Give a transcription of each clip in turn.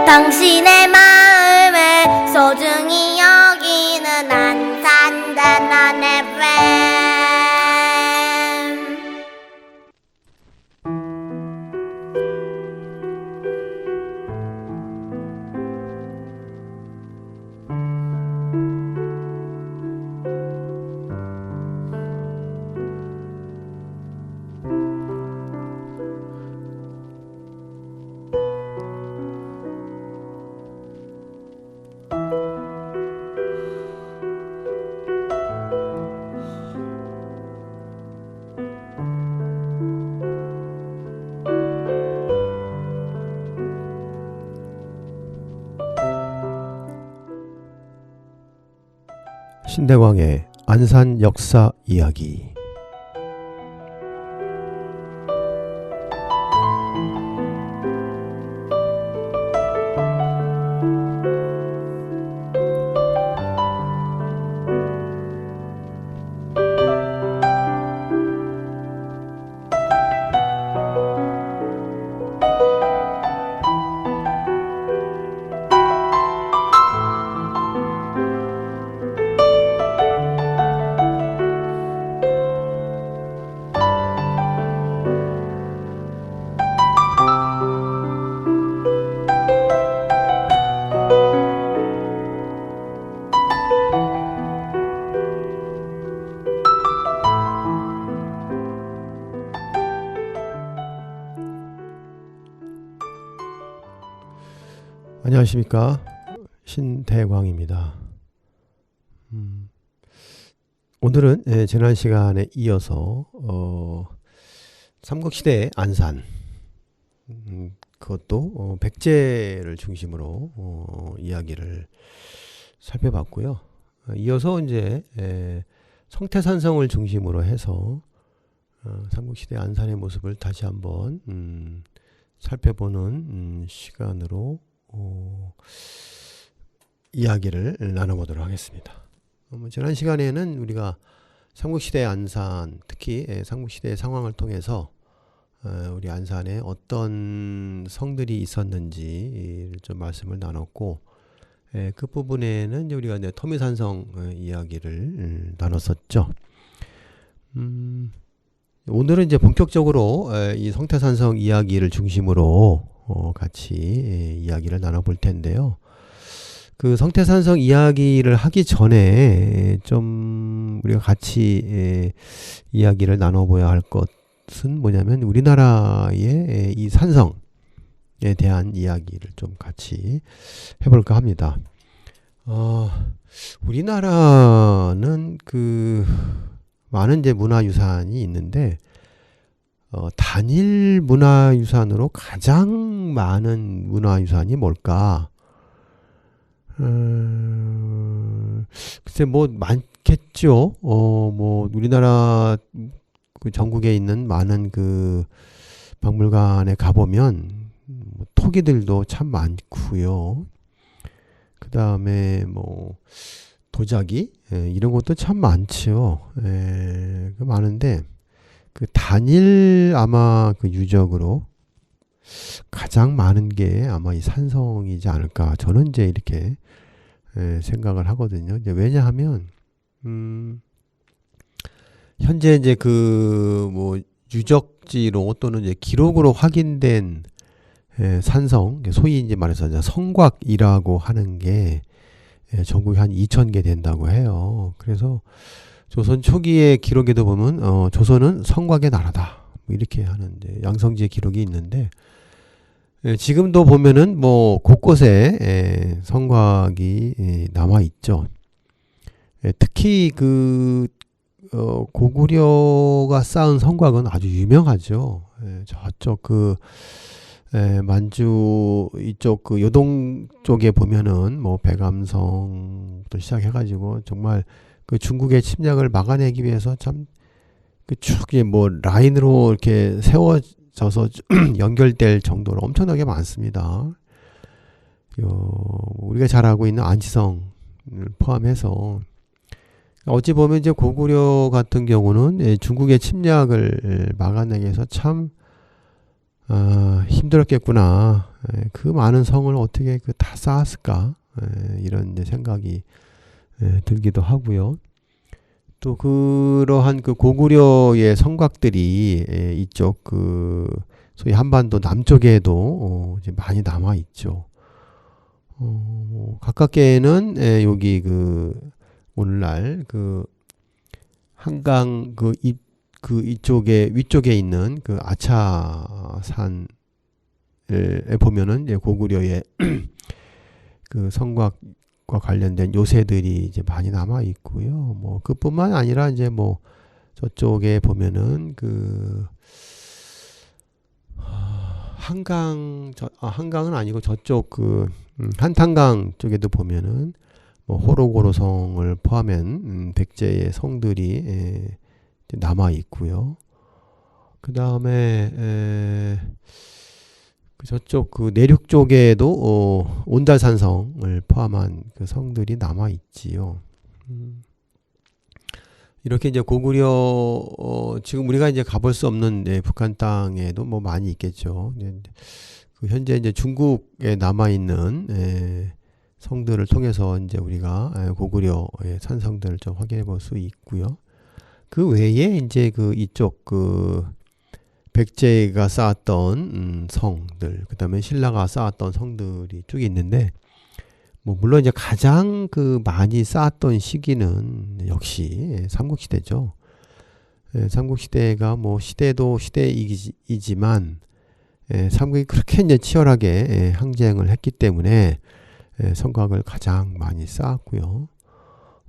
당신의 마음을 소중히 여기는 안산단원 FM. 신대광의 안산 역사 이야기. 안녕하십니까, 신대광입니다. 오늘은 지난 시간에 이어서 삼국시대의 안산, 그것도 백제를 중심으로 이야기를 살펴봤고요. 이어서 이제 성태산성을 중심으로 해서 삼국시대 안산의 모습을 다시 한번 살펴보는 시간으로 이야기를 나눠보도록 하겠습니다. 지난 시간에는 우리가 삼국시대 안산, 특히 삼국시대의 상황을 통해서 우리 안산에 어떤 성들이 있었는지 좀 말씀을 나눴고, 그 부분에는 이제 우리가 이제 토미산성 이야기를 나눴었죠. 오늘은 이제 본격적으로 이 성태산성 이야기를 중심으로 같이 이야기를 나눠볼 텐데요. 그 성태산성 이야기를 하기 전에 좀 우리가 같이 이야기를 나눠봐야 할 것은 뭐냐면, 우리나라의 이 산성에 대한 이야기를 좀 같이 해볼까 합니다. 우리나라는 그 많은 이제 문화유산이 있는데, 단일 문화유산으로 가장 많은 문화유산이 뭘까? 글쎄 뭐 많겠죠. 뭐 우리나라 그 전국에 있는 많은 그 박물관에 가보면 토기들도 참 많고요. 그 다음에 뭐 도자기 이런 것도 참 많죠. 많은데 그 단일 아마 그 유적으로 가장 많은 게 아마 이 산성이지 않을까, 저는 이제 이렇게 생각을 하거든요. 이제 왜냐하면 현재 이제 그 뭐 유적지로 또는 이제 기록으로 확인된 산성, 소위 이제 말해서 이제 성곽이라고 하는 게 전국에 한 2,000개 된다고 해요. 그래서 조선 초기의 기록에도 보면 조선은 성곽의 나라다, 뭐 이렇게 하는 이제 양성지의 기록이 있는데, 지금도 보면은 뭐 곳곳에 성곽이 남아 있죠. 특히 그 고구려가 쌓은 성곽은 아주 유명하죠. 저쪽 그 만주 이쪽 그 요동 쪽에 보면은 뭐 백암성부터 시작해가지고 정말 그 중국의 침략을 막아내기 위해서 참 그 쭉 뭐 라인으로 이렇게 세워져서 연결될 정도로 엄청나게 많습니다. 우리가 잘 알고 있는 안치성을 포함해서 어찌 보면 이제 고구려 같은 경우는 중국의 침략을 막아내기 위해서 참 힘들었겠구나. 그 많은 성을 어떻게 다 쌓았을까? 이런 이제 생각이 들기도 하고요. 또 그러한 그 고구려의 성곽들이 이쪽 그 소위 한반도 남쪽에도 이제 많이 남아 있죠. 가깝게는 여기 그 오늘날 그 한강 그 이쪽에 위쪽에 있는 그 아차산에 보면은 이제 고구려의 그 성곽과 관련된 요새들이 이제 많이 남아 있고요. 뭐 그뿐만 아니라 이제 뭐 저쪽에 보면은 그 한강은 아니고 저쪽 그 한탄강 쪽에도 보면은 뭐 호로고로성을 포함한 백제의 성들이 남아 있고요. 그 다음에 저쪽 그 내륙 쪽에도 온달산성을 포함한 그 성들이 남아 있지요. 이렇게 이제 고구려 지금 우리가 이제 가볼 수 없는 북한 땅에도 뭐 많이 있겠죠. 그 현재 이제 중국에 남아 있는 성들을 통해서 이제 우리가 고구려의 산성들을 좀 확인해 볼 수 있고요. 그 외에 이제 그 이쪽 그 백제가 쌓았던 성들, 그 다음에 신라가 쌓았던 성들이 쭉 있는데, 뭐 물론 이제 가장 그 많이 쌓았던 시기는 역시 삼국시대죠. 삼국시대가 뭐 시대도 시대이지만 삼국이 그렇게 이제 치열하게 항쟁을 했기 때문에 성곽을 가장 많이 쌓았고요.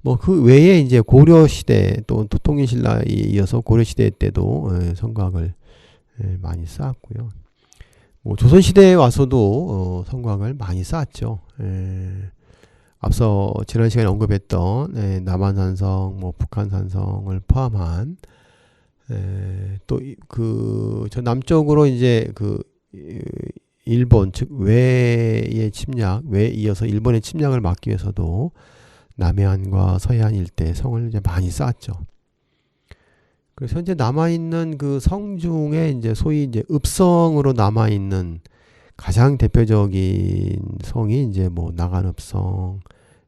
뭐 그 외에 이제 고려 시대 또 통일신라에 이어서 고려 시대 때도 성곽을 많이 쌓았고요. 뭐 조선 시대에 와서도 성곽을 많이 쌓았죠. 앞서 지난 시간에 언급했던 남한산성, 뭐 북한산성을 포함한 또 그 저 남쪽으로 이제 그 일본 즉 외의 침략, 외에 이어서 일본의 침략을 막기 위해서도 남해안과 서해안 일대 성을 이제 많이 쌓았죠. 그래서 현재 남아있는 그 성 중에 이제 소위 이제 읍성으로 남아있는 가장 대표적인 성이 이제 뭐 나간읍성,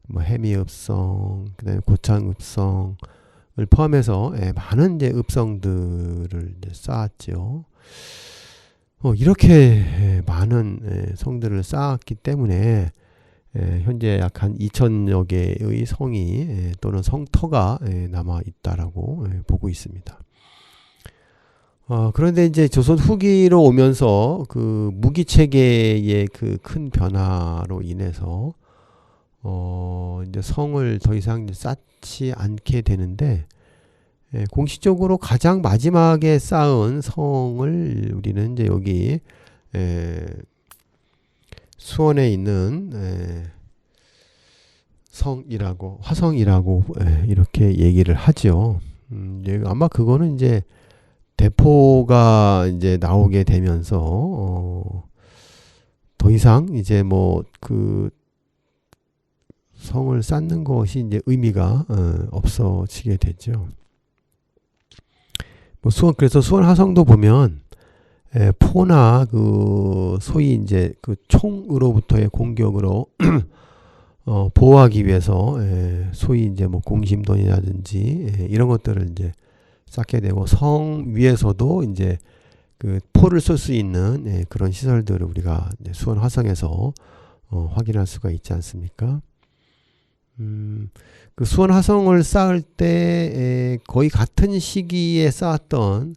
뭐 해미읍성, 그다음에 고창읍성을 포함해서 많은 이제 읍성들을 이제 쌓았죠. 이렇게 많은 성들을 쌓았기 때문에 현재 약 한 2,000여 개의 성이 또는 성터가 남아 있다라고 보고 있습니다. 그런데 이제 조선 후기로 오면서 그 무기 체계의 그 큰 변화로 인해서 이제 성을 더 이상 쌓지 않게 되는데, 공식적으로 가장 마지막에 쌓은 성을 우리는 이제 여기 수원에 있는 성이라고, 화성이라고 이렇게 얘기를 하죠. 아마 그거는 이제 대포가 이제 나오게 되면서 더 이상 이제 뭐 그 성을 쌓는 것이 이제 의미가 없어지게 되죠. 뭐 그래서 수원 화성도 보면 포나 그 소위 이제 그 총으로부터의 공격으로 보호하기 위해서 소위 이제 뭐 공심돈이라든지 이런 것들을 이제 쌓게 되고, 성 위에서도 이제 그 포를 쏠 수 있는 그런 시설들을 우리가 이제 수원 화성에서 확인할 수가 있지 않습니까? 그 수원 화성을 쌓을 때 거의 같은 시기에 쌓았던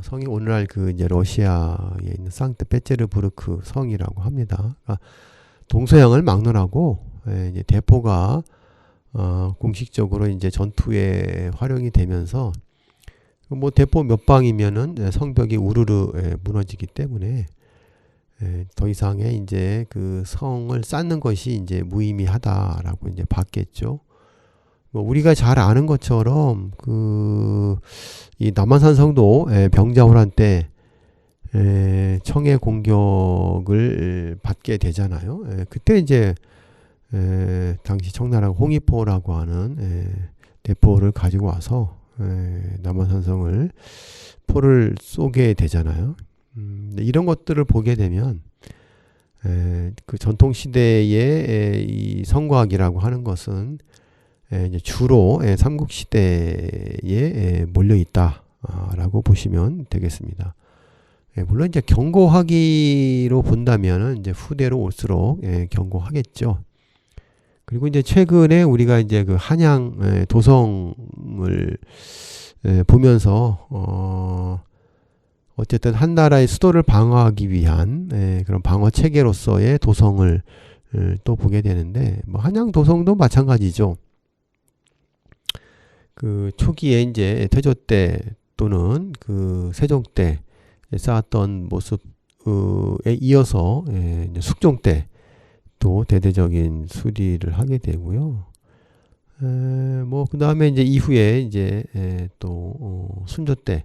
성이 오늘날 그 이제 러시아에 있는 상트페테르부르크 성이라고 합니다. 그러니까 동서양을 막론하고 이제 대포가 공식적으로 이제 전투에 활용이 되면서 뭐 대포 몇 방이면은 성벽이 우르르 무너지기 때문에 더 이상의 이제 그 성을 쌓는 것이 이제 무의미하다라고 이제 봤겠죠. 뭐 우리가 잘 아는 것처럼 그 이 남한산성도 병자호란 때 청해 공격을 받게 되잖아요. 그때 이제 당시 청나라가 홍위포라고 하는 대포를 가지고 와서 남한산성을 포를 쏘게 되잖아요. 이런 것들을 보게 되면 그 전통 시대의 이 성곽이라고 하는 것은 이제 주로 삼국 시대에 몰려 있다라고 보시면 되겠습니다. 물론 이제 경고하기로 본다면은 이제 후대로 올수록 경고하겠죠. 그리고 이제 최근에 우리가 이제 그 한양 도성을 보면서 어쨌든 한 나라의 수도를 방어하기 위한 그런 방어 체계로서의 도성을 또 보게 되는데, 뭐 한양 도성도 마찬가지죠. 그 초기에 이제 태조 때 또는 그 세종 때 쌓았던 모습에 이어서 이제 숙종 때 또 대대적인 수리를 하게 되고요. 뭐 그 다음에 이제 이후에 이제 또 순조 때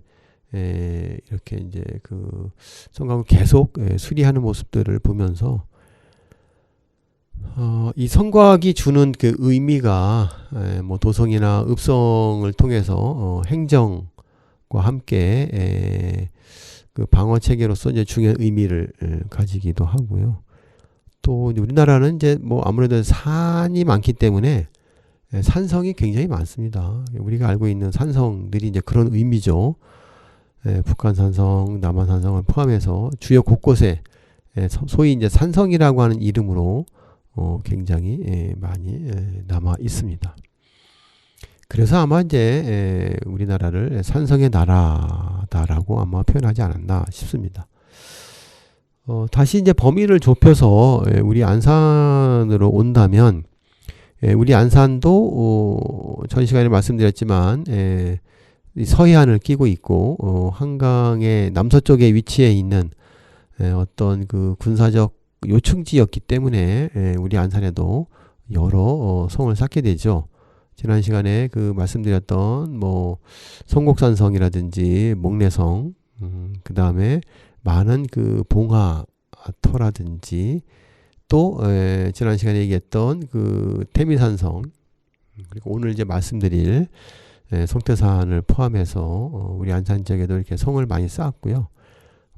이렇게 이제 그 성곽을 계속 수리하는 모습들을 보면서 이 성곽이 주는 그 의미가 뭐 도성이나 읍성을 통해서 행정과 함께 그 방어 체계로서 이제 중요한 의미를 가지기도 하고요. 또 우리나라는 이제 뭐 아무래도 산이 많기 때문에 산성이 굉장히 많습니다. 우리가 알고 있는 산성들이 이제 그런 의미죠. 북한산성, 남한산성을 포함해서 주요 곳곳에 소위 이제 산성이라고 하는 이름으로 굉장히 많이 남아 있습니다. 그래서 아마 이제 우리나라를 산성의 나라다라고 아마 표현하지 않았나 싶습니다. 다시 이제 범위를 좁혀서 우리 안산으로 온다면, 우리 안산도 전 시간에 말씀드렸지만 서해안을 끼고 있고 한강의 남서쪽에 위치해 있는 어떤 그 군사적 요충지였기 때문에 우리 안산에도 여러 성을 쌓게 되죠. 지난 시간에 그 말씀드렸던 뭐 성곡산성이라든지 목내성, 그 다음에 많은 그 봉화터라든지 또 지난 시간에 얘기했던 그 태미산성, 그리고 오늘 이제 말씀드릴 성태산을 포함해서 우리 안산 지역에도 이렇게 성을 많이 쌓았고요.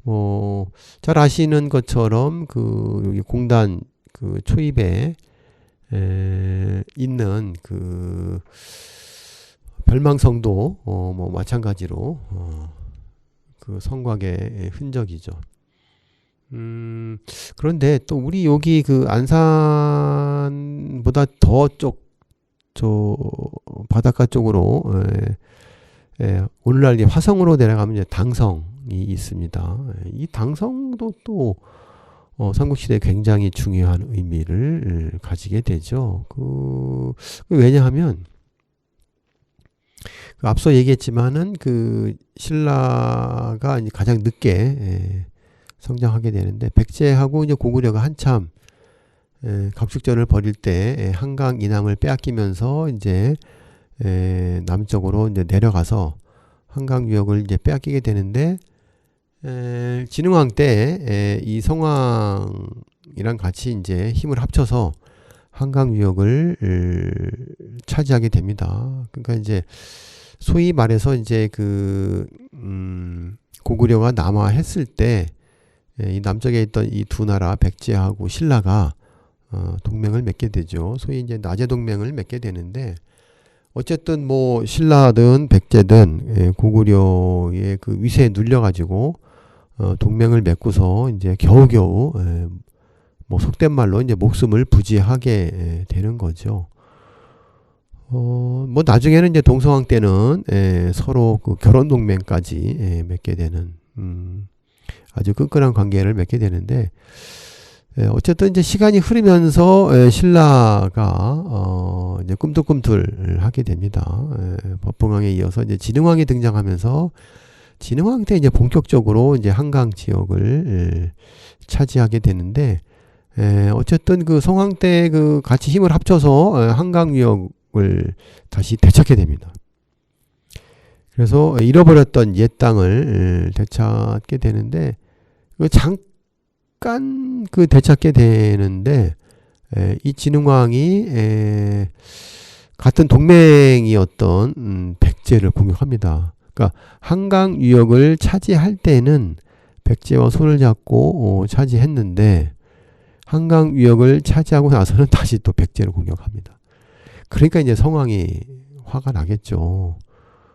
뭐 잘 아시는 것처럼 그 여기 공단 그 초입에 있는 그 별망성도 뭐 마찬가지로 그 성곽의 흔적이죠. 그런데 또 우리 여기 그 안산보다 더 저 바닷가 쪽으로 오늘날 이제 화성으로 내려가면 이제 당성이 있습니다. 이 당성도 또 삼국시대에 굉장히 중요한 의미를 가지게 되죠. 왜냐하면 그 앞서 얘기했지만은 그 신라가 이제 가장 늦게 성장하게 되는데, 백제하고 이제 고구려가 한참 갑축전을 벌일 때 한강 이남을 빼앗기면서 이제 남쪽으로 이제 내려가서 한강 유역을 이제 빼앗기게 되는데, 진흥왕 때 이 성왕이랑 같이 이제 힘을 합쳐서 한강 유역을 차지하게 됩니다. 그러니까 이제 소위 말해서 이제 그 고구려가 남하했을 때 이 남쪽에 있던 이 두 나라 백제하고 신라가 동맹을 맺게 되죠. 소위 이제 나제 동맹을 맺게 되는데, 어쨌든 뭐 신라든 백제든 고구려의 그 위세에 눌려가지고 동맹을 맺고서 이제 겨우겨우 뭐 속된 말로 이제 목숨을 부지하게 되는 거죠. 뭐 나중에는 이제 동성왕 때는 서로 그 결혼 동맹까지 맺게 되는 아주 끈끈한 관계를 맺게 되는데, 어쨌든 이제 시간이 흐르면서 신라가 이제 꿈틀꿈틀 하게 됩니다. 법흥왕에 이어서 이제 진흥왕이 등장하면서 진흥왕 때 이제 본격적으로 이제 한강 지역을 차지하게 되는데, 어쨌든 그 성왕 때 그 같이 힘을 합쳐서 한강 유역을 다시 되찾게 됩니다. 그래서 잃어버렸던 옛 땅을 되찾게 되는데, 잠깐 그 되찾게 되는데, 이 진흥왕이 같은 동맹이었던 백제를 공격합니다. 그러니까 한강 유역을 차지할 때는 백제와 손을 잡고 차지했는데 한강 유역을 차지하고 나서는 다시 또 백제를 공격합니다. 그러니까 이제 성왕이 화가 나겠죠.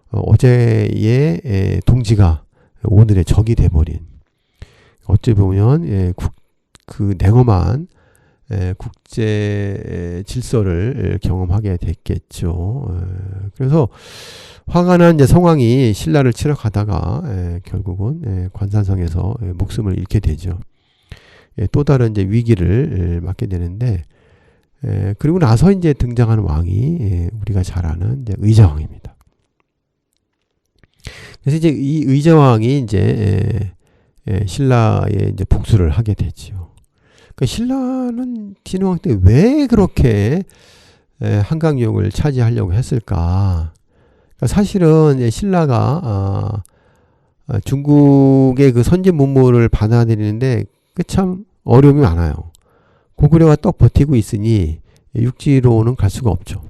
어제의 동지가 오늘의 적이 돼버린, 어찌 보면 그 냉엄한 국제 질서를 경험하게 됐겠죠. 그래서 화가 난 이제 성왕이 신라를 치러 가다가 결국은 관산성에서 목숨을 잃게 되죠. 또 다른 이제 위기를 맞게 되는데, 그리고 나서 이제 등장하는 왕이 우리가 잘 아는 이제 의자왕입니다. 그래서 이제 이 의자왕이 이제 신라에 이제 복수를 하게 되죠. 그러니까 신라는 진흥왕 때 왜 그렇게 한강 유역을 차지하려고 했을까? 그러니까 사실은 신라가 중국의 그 선진 문물을 받아들이는데 그 참 어려움이 많아요. 고구려가 떡 버티고 있으니 육지로는 갈 수가 없죠.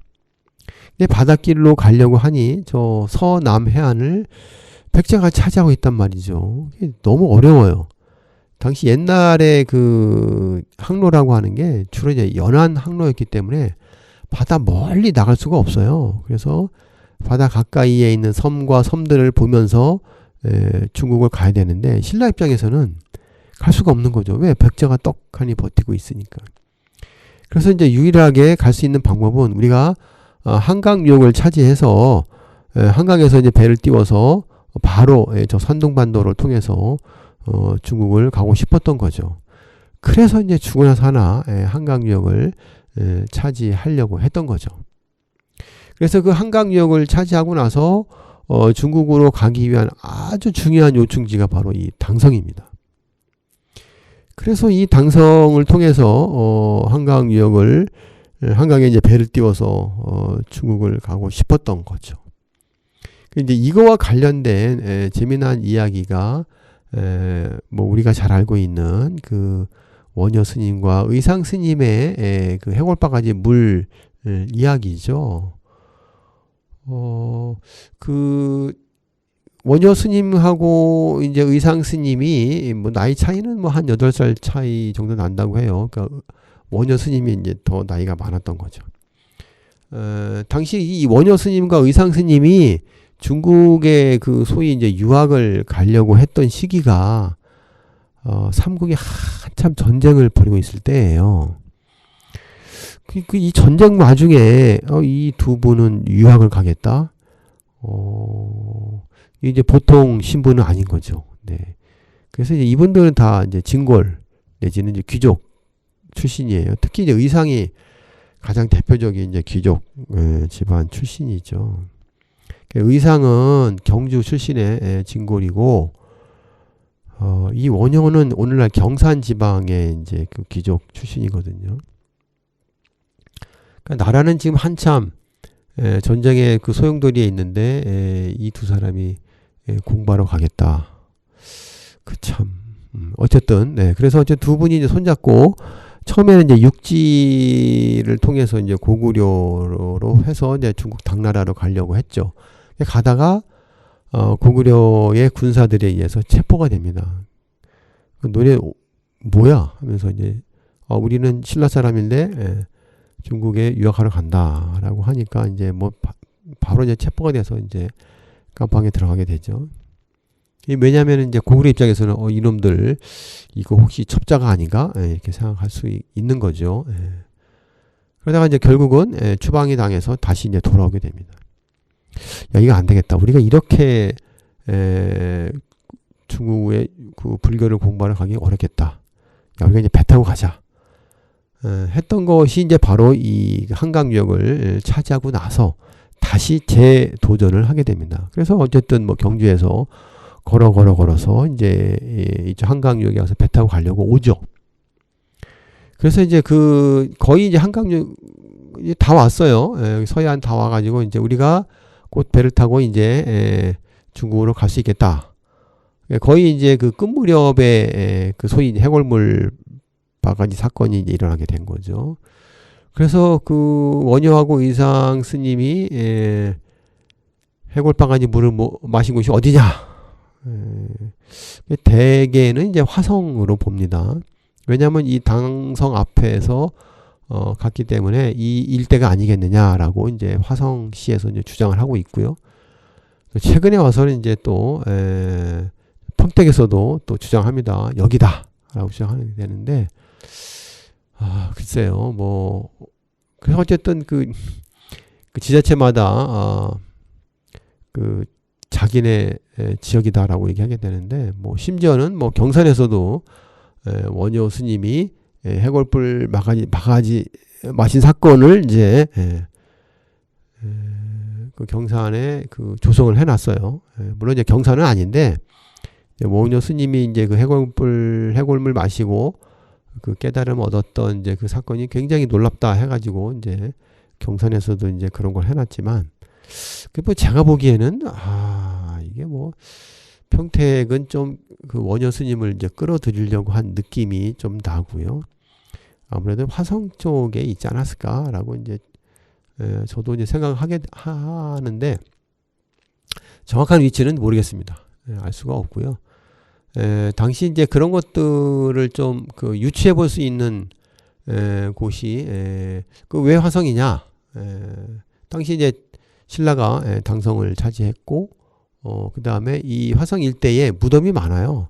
근데 바닷길로 가려고 하니 저 서남 해안을 백제가 차지하고 있단 말이죠. 너무 어려워요. 당시 옛날에 그 항로라고 하는 게 주로 이제 연안 항로였기 때문에 바다 멀리 나갈 수가 없어요. 그래서 바다 가까이에 있는 섬과 섬들을 보면서 중국을 가야 되는데 신라 입장에서는 갈 수가 없는 거죠. 왜? 백제가 떡하니 버티고 있으니까. 그래서 이제 유일하게 갈 수 있는 방법은 우리가 한강 유역을 차지해서 한강에서 이제 배를 띄워서 바로 저 산둥반도를 통해서 중국을 가고 싶었던 거죠. 그래서 이제 죽으나 사나 한강 유역을 차지하려고 했던 거죠. 그래서 그 한강 유역을 차지하고 나서 중국으로 가기 위한 아주 중요한 요충지가 바로 이 당성입니다. 그래서 이 당성을 통해서 한강 유역을 한강에 이제 배를 띄워서 중국을 가고 싶었던 거죠. 이제 이거와 관련된 재미난 이야기가 뭐 우리가 잘 알고 있는 그 원효 스님과 의상 스님의 그 해골바가지 물 이야기죠. 그 원효 스님하고 이제 의상 스님이 뭐 나이 차이는 뭐 한 8살 차이 정도 난다고 해요. 그러니까 원효 스님이 이제 더 나이가 많았던 거죠. 당시 이 원효 스님과 의상 스님이 중국의 그 소위 이제 유학을 가려고 했던 시기가 삼국이 한참 전쟁을 벌이고 있을 때예요. 이 전쟁 와중에 이 두 분은 유학을 가겠다. 이제 보통 신분은 아닌 거죠. 네. 그래서 이제 이분들은 다 이제 진골 내지는 이제 귀족 출신이에요. 특히 이제 의상이 가장 대표적인 이제 귀족 집안 출신이죠. 의상은 경주 출신의 진골이고, 이 원효는 오늘날 경산 지방의 이제 그 귀족 출신이거든요. 그러니까 나라는 지금 한참 전쟁의 그 소용돌이에 있는데 이 두 사람이 공부하러 가겠다. 그 참 어쨌든 그래서 어쨌든 두 분이 이제 손잡고 처음에는 이제 육지를 통해서 이제 고구려로 해서 이제 중국 당나라로 가려고 했죠. 가다가 고구려의 군사들에 의해서 체포가 됩니다. 그 노래 뭐야 하면서 이제 우리는 신라 사람인데 중국에 유학하러 간다라고 하니까 이제 뭐 바로 이제 체포가 돼서 이제 깜방에 들어가게 되죠. 왜냐하면 이제 고구려 입장에서는 이놈들 이거 혹시 첩자가 아닌가 이렇게 생각할 수 있는 거죠. 그러다가 이제 결국은 추방이 당해서 다시 이제 돌아오게 됩니다. 야, 이거 안 되겠다. 우리가 이렇게 중국의 그 불교를 공부하러 가기 어렵겠다. 야, 우리가 이제 배 타고 가자. 했던 것이 이제 바로 이 한강 유역을 차지하고 나서 다시 재도전을 하게 됩니다. 그래서 어쨌든 뭐 경주에서 걸어서 이제 한강 유역에 와서 배 타고 가려고 오죠. 그래서 이제 그 거의 이제 한강 유역 다 왔어요. 서해안 다 와가지고 이제 우리가 곧 배를 타고 이제 중국으로 갈 수 있겠다. 거의 이제 그 끝 무렵에 그 소위 해골물 바가지 사건이 이제 일어나게 된 거죠. 그래서 그 원효하고 의상 스님이 해골바가지 물을 마신 곳이 어디냐 대개는 이제 화성으로 봅니다. 왜냐하면 이 당성 앞에서 갔기 때문에 이 일대가 아니겠느냐라고 이제 화성시에서 이제 주장을 하고 있고요. 최근에 와서는 이제 또 평택에서도 또 주장합니다. 여기다라고 주장하게 되는데, 글쎄요, 뭐 그래서 어쨌든 그 지자체마다 그 자기네 지역이다라고 얘기하게 되는데, 뭐 심지어는 뭐 경산에서도 원효 스님이 해골불 마가지 마신 사건을 이제 그 경산에 그 조성을 해놨어요. 물론 이제 경산은 아닌데, 원효 스님이 이제 그 해골물 마시고 그 깨달음 얻었던 이제 그 사건이 굉장히 놀랍다 해가지고 이제 경산에서도 이제 그런 걸 해놨지만, 그 뭐 제가 보기에는 이게 뭐 평택은 좀 그 원효 스님을 이제 끌어들이려고 한 느낌이 좀 나고요. 아무래도 화성 쪽에 있지 않았을까라고 이제 저도 이제 생각하게 하는데, 정확한 위치는 모르겠습니다. 알 수가 없고요. 당시 이제 그런 것들을 좀 그 유추해 볼 수 있는 곳이 그 왜 화성이냐? 당시 이제 신라가 당성을 차지했고, 그 다음에 이 화성 일대에 무덤이 많아요.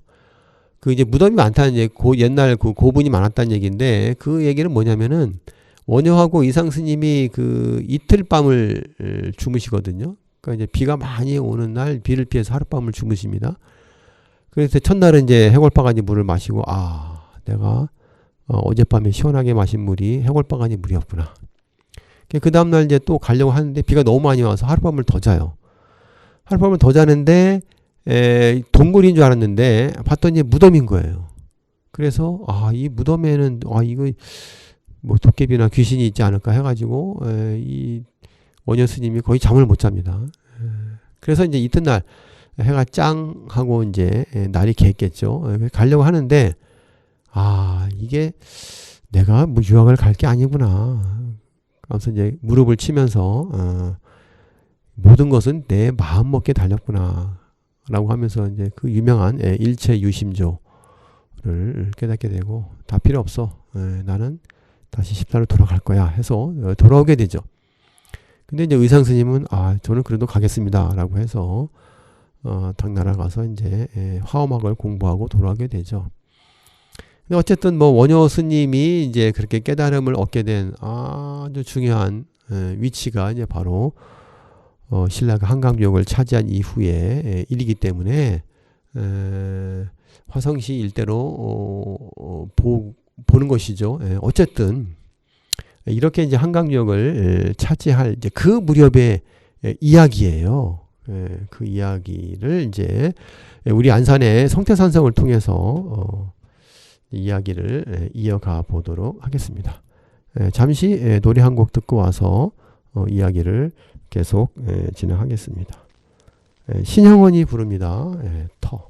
그 이제 무덤이 많다는 얘기, 옛날 그 고분이 많았다는 얘기인데, 그 얘기는 뭐냐면은 원효하고 이상 스님이 그 이틀 밤을 주무시거든요. 그러니까 이제 비가 많이 오는 날 비를 피해서 하룻밤을 주무십니다. 그래서 첫날은 이제 해골바가지 물을 마시고, 내가 어젯밤에 시원하게 마신 물이 해골바가지 물이었구나. 그 다음날 이제 또 가려고 하는데 비가 너무 많이 와서 하룻밤을 더 자요. 하룻밤을 더 자는데 동굴인 줄 알았는데 봤더니 무덤인 거예요. 그래서 이 무덤에는 이거 뭐 도깨비나 귀신이 있지 않을까 해가지고 이 원효 스님이 거의 잠을 못 잡니다. 그래서 이제 이튿날 해가 짱 하고 이제 날이 개겠죠. 가려고 하는데 이게 내가 뭐 유학을 갈 게 아니구나. 그래서 이제 무릎을 치면서 모든 것은 내 마음 먹게 달렸구나 라고 하면서 이제 그 유명한 일체 유심조를 깨닫게 되고, 다 필요 없어. 나는 다시 십사로 돌아갈 거야 해서 돌아오게 되죠. 근데 이제 의상 스님은 저는 그래도 가겠습니다 라고 해서 당나라 가서 이제 화엄학을 공부하고 돌아오게 되죠. 근데 어쨌든 뭐 원효 스님이 이제 그렇게 깨달음을 얻게 된 아주 중요한 위치가 이제 바로 신라가 한강유역을 차지한 이후의 일이기 때문에 화성시 일대로 보는 것이죠. 어쨌든 이렇게 이제 한강유역을 차지할 이제 그 무렵의 이야기예요. 그 이야기를 이제 우리 안산의 성태산성을 통해서 이야기를 이어가 보도록 하겠습니다. 잠시 노래 한 곡 듣고 와서 이야기를 계속 진행하겠습니다. 신형원이 부릅니다. 터.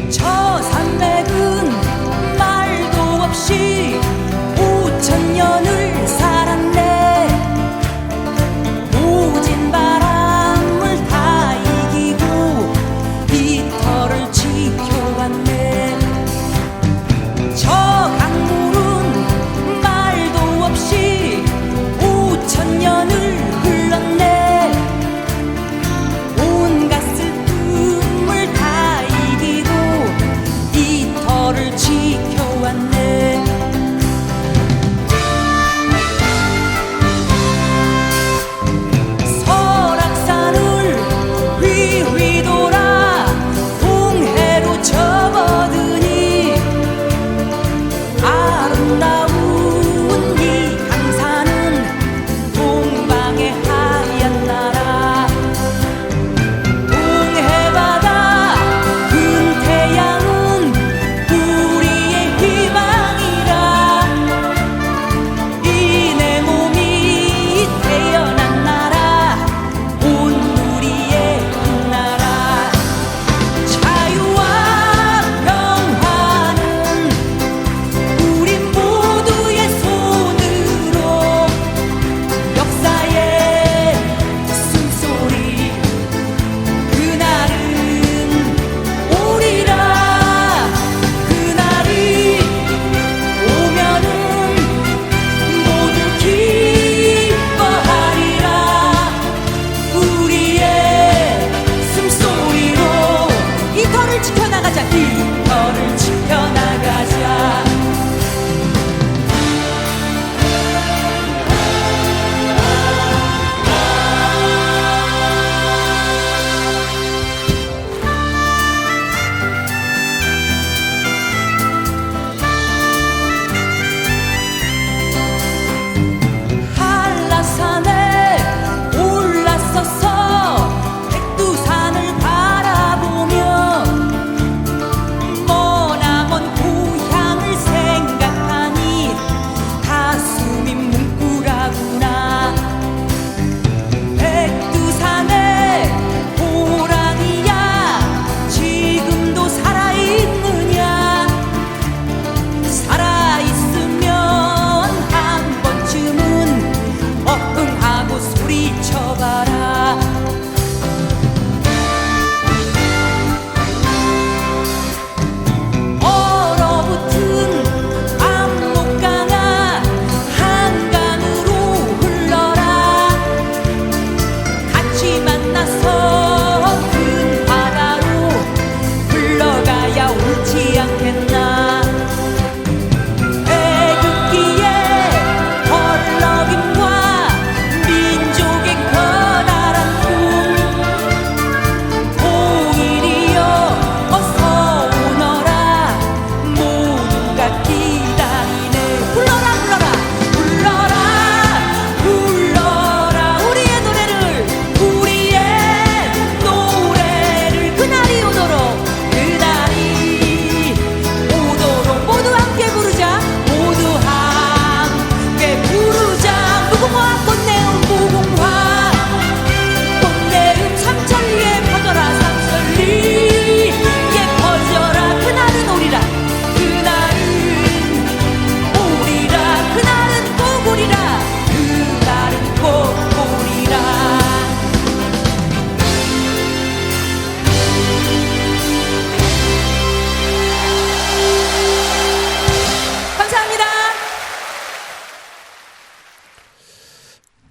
저 산맥은 말도 없이 5,000년을 살았네. 모진 바람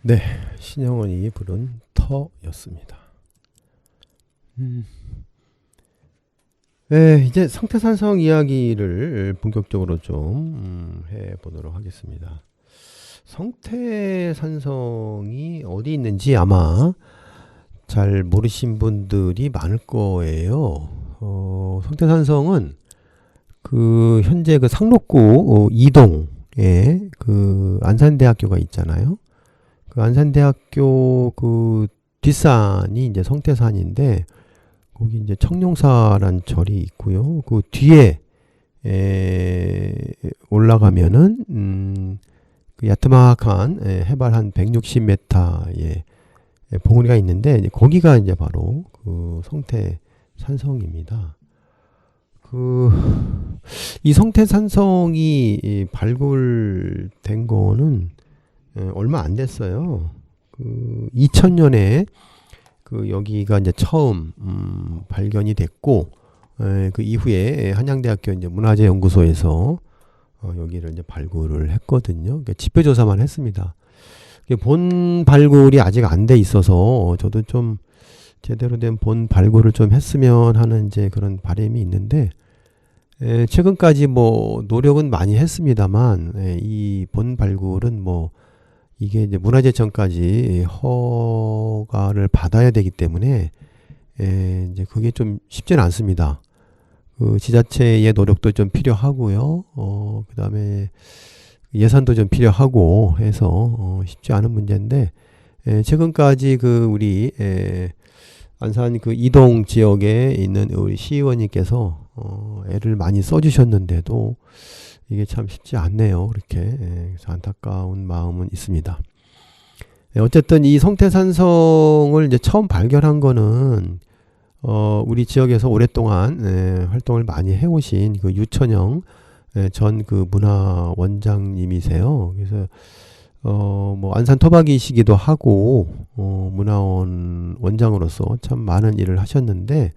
네, 신영원이 부른 터였습니다. 네, 이제 성태산성 이야기를 본격적으로 좀 해보도록 하겠습니다. 성태산성이 어디 있는지 아마 잘 모르신 분들이 많을 거예요. 성태산성은 그 현재 그 상록구 이동에 그 안산대학교가 있잖아요. 그 안산대학교 그 뒷산이 이제 성태산인데 거기 이제 청룡사란 절이 있고요. 그 뒤에 올라가면은 그 야트막한 해발 한 160m의 봉우리가 있는데 거기가 이제 바로 그 성태산성입니다. 이 성태산성이 발굴된 거는 얼마 안 됐어요. 2000년에 그 여기가 이제 처음 발견이 됐고, 그 이후에 한양대학교 이제 문화재연구소에서 여기를 이제 발굴을 했거든요. 그러니까 지표조사만 했습니다. 본 발굴이 아직 안 돼 있어서 저도 좀 제대로 된 본 발굴을 좀 했으면 하는 이제 그런 바람이 있는데, 최근까지 뭐 노력은 많이 했습니다만, 이 본 발굴은 뭐 이게 이제 문화재청까지 허가를 받아야 되기 때문에 이제 그게 좀 쉽지는 않습니다. 그 지자체의 노력도 좀 필요하고요. 그다음에 예산도 좀 필요하고 해서 쉽지 않은 문제인데, 최근까지 그 우리 안산 그 이동 지역에 있는 우리 시의원님께서 애를 많이 써주셨는데도 이게 참 쉽지 않네요. 그렇게 그래서 안타까운 마음은 있습니다. 어쨌든 이 성태산성을 이제 처음 발견한 거는 우리 지역에서 오랫동안 활동을 많이 해오신 그 유천영 전 그 문화원장님이세요. 그래서 뭐 안산 토박이시기도 하고 문화원 원장으로서 참 많은 일을 하셨는데,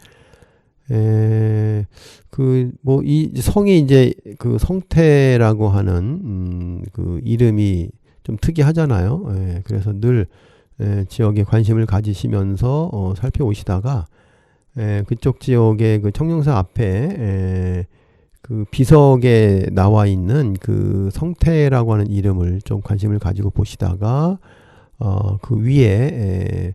그 뭐 이 성이 이제 그 성태라고 하는 그 이름이 좀 특이하잖아요. 그래서 늘 지역에 관심을 가지시면서 살펴오시다가 그쪽 지역의 그 청룡사 앞에 그 비석에 나와 있는 그 성태라고 하는 이름을 좀 관심을 가지고 보시다가 그 위에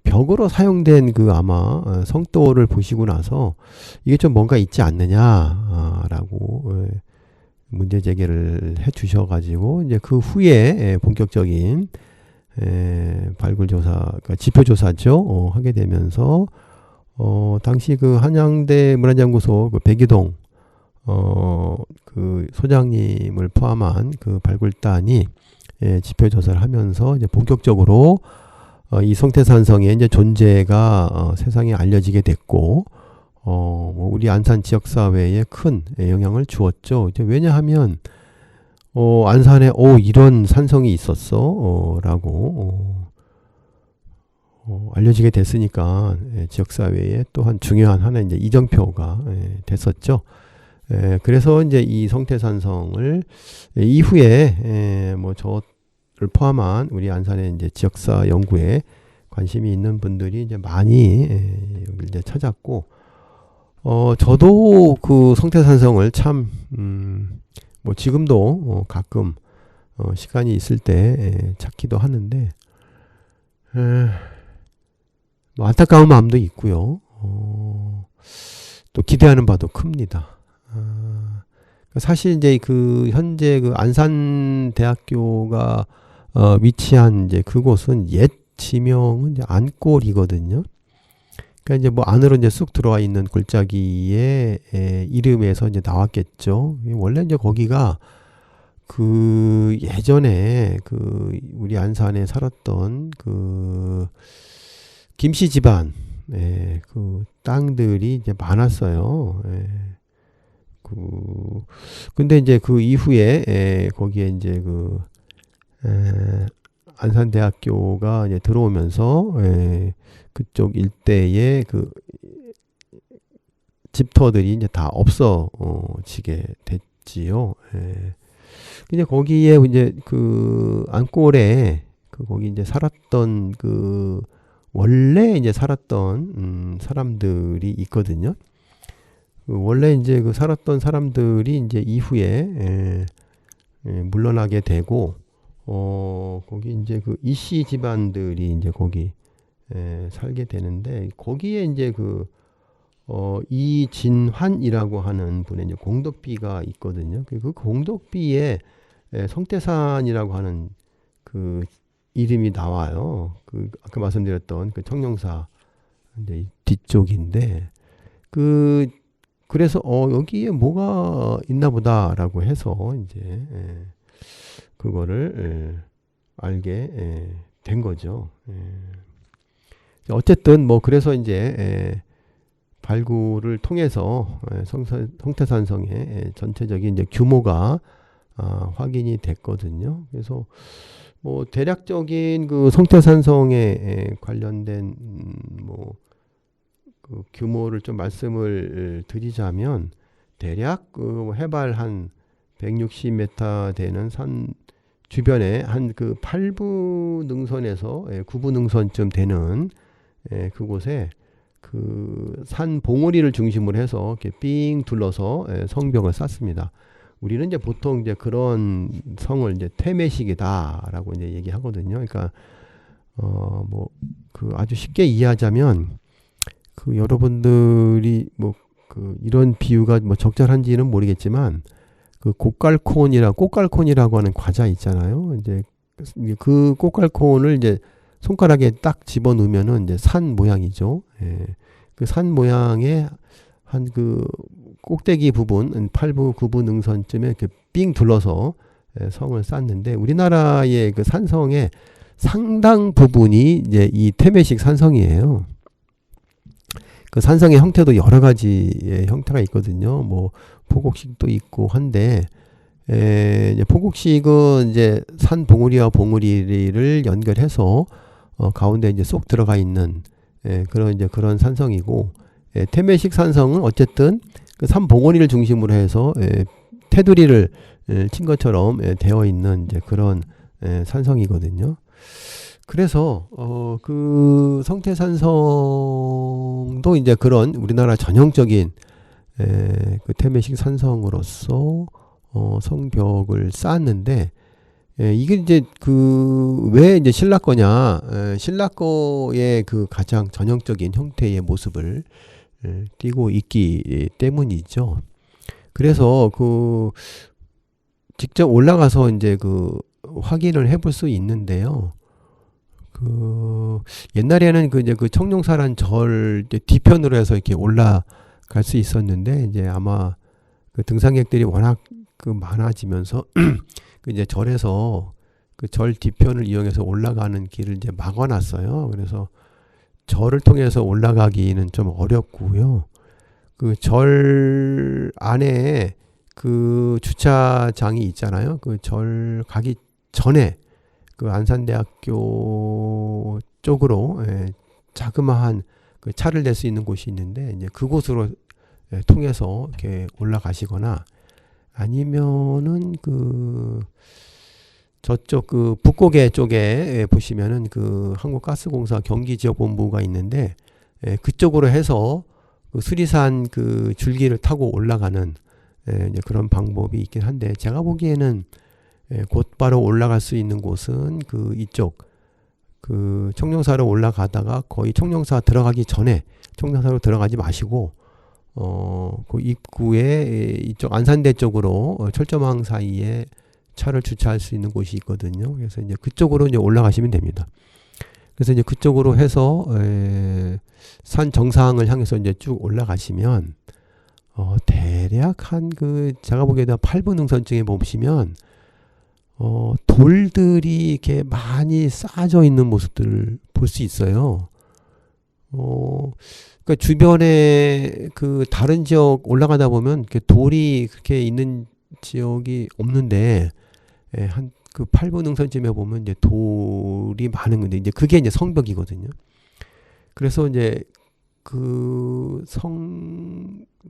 벽으로 사용된 그 아마 성도를 보시고 나서 이게 좀 뭔가 있지 않느냐라고 문제 제기를 해 주셔가지고 이제 그 후에 본격적인 발굴조사, 그러니까 지표조사죠, 하게 되면서 당시 그 한양대 문화재연구소 그 백이동 그 소장님을 포함한 그 발굴단이 지표조사를 하면서 이제 본격적으로 이 성태산성의 이제 존재가 세상에 알려지게 됐고, 뭐 우리 안산 지역사회에 큰 영향을 주었죠. 이제 왜냐하면 안산에 이런 산성이 있었어 라고 알려지게 됐으니까 지역사회에 또한 중요한 하나의 이제 이정표가 됐었죠. 그래서 이제 이 성태산성을 이후에 뭐 저를 포함한 우리 안산의 이제 지역사 연구에 관심이 있는 분들이 이제 많이 여기 이제 찾았고, 저도 그 성태산성을 참 뭐 지금도 가끔 시간이 있을 때 찾기도 하는데, 뭐 안타까운 마음도 있고요. 또 기대하는 바도 큽니다. 사실 이제 그 현재 그 안산대학교가 위치한 이제 그곳은 옛 지명은 이제 안골이거든요. 그러니까 이제 뭐 안으로 이제 쑥 들어와 있는 골짜기의 이름에서 이제 나왔겠죠. 원래 이제 거기가 그 예전에 그 우리 안산에 살았던 그 김씨 집안 그 땅들이 이제 많았어요. 근데 이제 그 이후에 거기에 이제 그 안산대학교가 이제 들어오면서 그쪽 일대의 그 집터들이 이제 다 없어지게 됐지요. 근데 거기에 이제 그 안골에 그 거기 이제 살았던 그 원래 이제 살았던 사람들이 있거든요. 그 원래 이제 그 살았던 사람들이 이제 이후에 물러나게 되고 거기 이제 그 이씨 집안들이 이제 거기 살게 되는데 거기에 이제 그 이진환이라고 하는 분의 이제 공덕비가 있거든요. 그 공덕비에 성태산이라고 하는 그 이름이 나와요. 그 아까 말씀드렸던 그 청룡사 이제 뒤쪽인데 그래서 여기에 뭐가 있나 보다라고 해서 이제 그거를 알게 된 거죠. 어쨌든 뭐 그래서 이제 발굴을 통해서 성태산성의 전체적인 이제 규모가 확인이 됐거든요. 그래서 뭐 대략적인 그 성태산성에 관련된 뭐 그 규모를 좀 말씀을 드리자면 대략 그 해발 한 160m 되는 산 주변에 한 그 8부 능선에서 9부 능선쯤 되는 그곳에 그 산 봉우리를 중심으로 해서 이렇게 삥 둘러서 성벽을 쌓습니다. 우리는 이제 보통 이제 그런 성을 이제 퇴매식이다라고 이제 얘기하거든요. 그러니까 뭐 그 아주 쉽게 이해하자면 그 여러분들이 뭐 그 이런 비유가 뭐 적절한지는 모르겠지만 그 꽃갈콘이라고 하는 과자 있잖아요. 이제 그 꽃갈콘을 이제 손가락에 딱 집어 넣으면은 이제 산 모양이죠. 그 산 모양의 한 그 꼭대기 부분, 8부, 9부 능선쯤에 이렇게 삥 둘러서 성을 쌓는데 우리나라의 그 산성의 상당 부분이 이제 이 퇴매식 산성이에요. 그 산성의 형태도 여러 가지의 형태가 있거든요. 뭐 포곡식도 있고 한데 이제 포곡식은 이제 산 봉우리와 봉우리를 연결해서 가운데 이제 쏙 들어가 있는 그런 산성이고 퇴매식 산성은 어쨌든 그 산 봉우리를 중심으로 해서 테두리를 친 것처럼 되어 있는 이제 그런 산성이거든요. 그래서 그 성태산성도 이제 그런 우리나라 전형적인 그 퇴매식 산성으로서 성벽을 쌓았는데 이게 이제 그 왜 이제 신라거냐 신라거의 그 가장 전형적인 형태의 모습을 띠고 있기 때문이죠. 그래서 그 직접 올라가서 이제 그 확인을 해볼 수 있는데요. 그 옛날에는 그 이제 그 청룡사란 절 뒤편으로 해서 이렇게 올라갈 수 있었는데 이제 아마 그 등산객들이 워낙 그 많아지면서 그 이제 절에서 그 절 뒤편을 이용해서 올라가는 길을 이제 막아놨어요. 그래서 절을 통해서 올라가기는 좀 어렵고요. 그 절 안에 그 주차장이 있잖아요. 그 절 가기 전에 그 안산대학교 쪽으로 자그마한 그 차를 댈 수 있는 곳이 있는데 이제 그곳으로 통해서 이렇게 올라가시거나 아니면은 그 저쪽 그 북고개 쪽에 보시면은 그 한국가스공사 경기지역본부가 있는데 그쪽으로 해서 그 수리산 그 줄기를 타고 올라가는 이제 그런 방법이 있긴 한데 제가 보기에는 곧바로 올라갈 수 있는 곳은 그 이쪽 그 청룡사로 올라가다가 거의 청룡사 들어가기 전에 청룡사로 들어가지 마시고 그 입구에 이쪽 안산대 쪽으로 철조망 사이에 차를 주차할 수 있는 곳이 있거든요. 그래서 이제 그쪽으로 이제 올라가시면 됩니다. 그래서 이제 그쪽으로 해서 산 정상을 향해서 이제 쭉 올라가시면 대략 한 그 제가 보기에도 8분 능선증에 보시면 돌들이 이렇게 많이 쌓아져 있는 모습들을 볼 수 있어요. 그러니까 주변에 그 다른 지역 올라가다 보면 이렇게 돌이 그렇게 있는 지역이 없는데 한 그 8분 능선쯤에 보면 이제 돌이 많은 건데 이제 그게 이제 성벽이거든요. 그래서 이제 그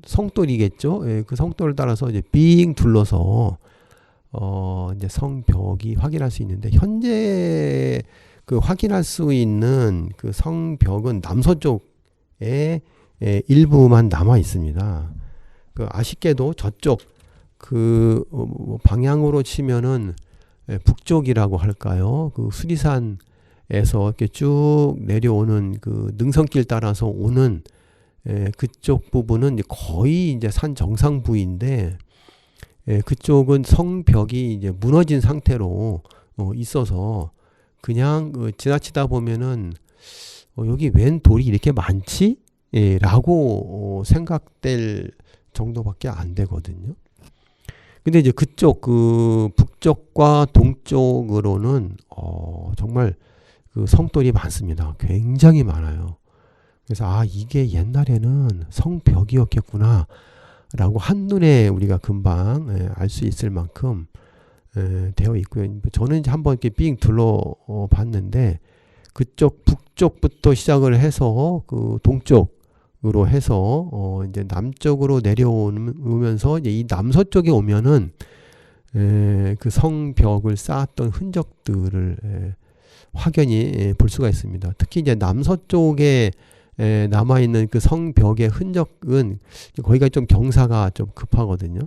성돌이겠죠. 그 성돌을 따라서 이제 빙 둘러서 이제 성벽이 확인할 수 있는데, 현재 그 확인할 수 있는 그 성벽은 남서쪽에 일부만 남아 있습니다. 그 아쉽게도 저쪽 그 방향으로 치면은 북쪽이라고 할까요? 그 수리산에서 이렇게 쭉 내려오는 그 능선길 따라서 오는 그쪽 부분은 이제 거의 이제 산 정상 부위인데, 그쪽은 성벽이 이제 무너진 상태로 있어서 그냥 지나치다 보면은 여기 웬 돌이 이렇게 많지? 라고 생각될 정도밖에 안 되거든요. 근데 이제 그쪽 그 북쪽과 동쪽으로는 정말 그 성돌이 많습니다. 굉장히 많아요. 그래서 이게 옛날에는 성벽이었겠구나 라고 한눈에 우리가 금방 알 수 있을 만큼 되어 있고요. 저는 이제 한번 이렇게 삥 둘러봤는데, 그쪽 북쪽부터 시작을 해서 그 동쪽으로 해서 이제 남쪽으로 내려오면서 이제 이 남서쪽에 오면은 그 성벽을 쌓았던 흔적들을 확연히 볼 수가 있습니다. 특히 이제 남서쪽에 남아있는 그 성벽의 흔적은 거기가 좀 경사가 좀 급하거든요.